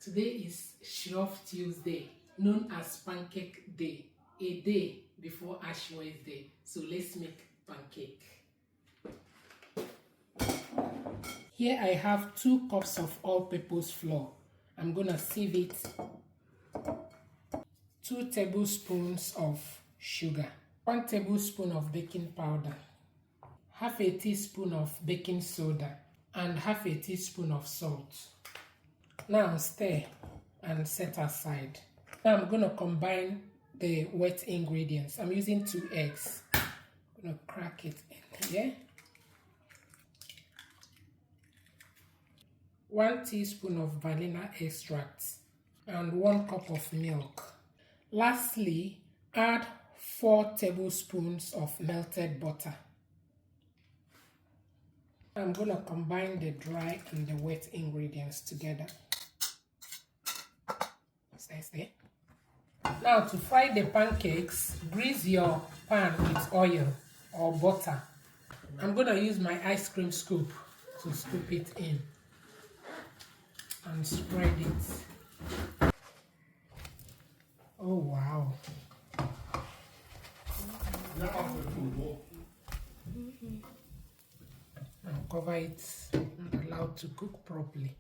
Today is Shrove Tuesday, known as Pancake Day, a day before Ash Wednesday. So let's make pancake. Here I have 2 cups of all-purpose flour. I'm gonna sieve it. 2 tablespoons of sugar, 1 tablespoon of baking powder, half a teaspoon of baking soda, and half a teaspoon of salt. Now stir and set aside. Now I'm going to combine the wet ingredients. I'm using 2 eggs. I'm going to crack it in here. 1 teaspoon of vanilla extract and 1 cup of milk. Lastly, add 4 tablespoons of melted butter. I'm going to combine the dry and the wet ingredients together. There. Now to fry the pancakes, grease your pan with oil or butter. I'm going to use my ice cream scoop to scoop it in and spread it. Oh wow. Now cover it and allow it to cook properly.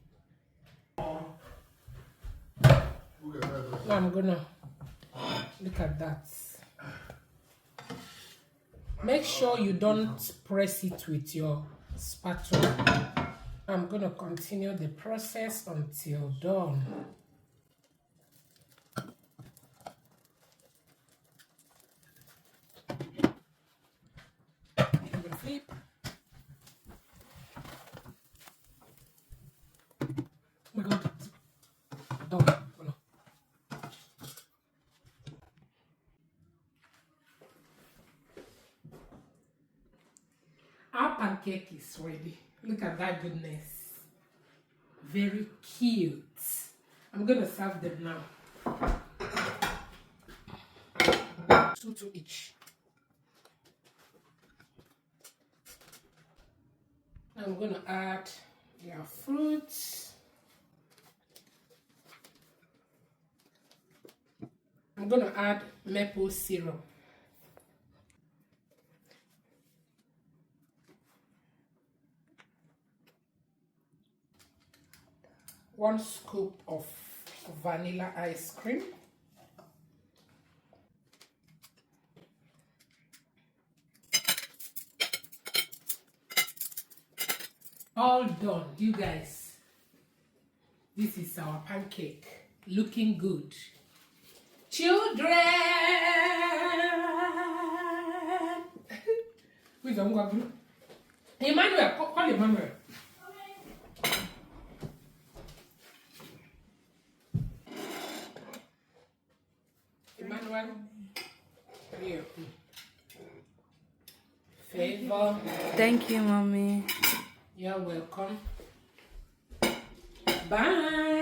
Now I'm gonna look at that. Make sure you don't press it with your spatula. I'm gonna continue the process until done. I'm gonna flip. Oh my God. Done. Our pancake is ready. Look at that goodness. Very cute. I'm gonna serve them now. 2 to each. I'm gonna add their fruits. I'm gonna add maple syrup. One scoop of vanilla ice cream. All done, you guys. This is our pancake, looking good. Children! Who's the Emmanuel, call Emmanuel. Emmanuel, here. Favor. Thank you, Mommy. You're welcome. Bye.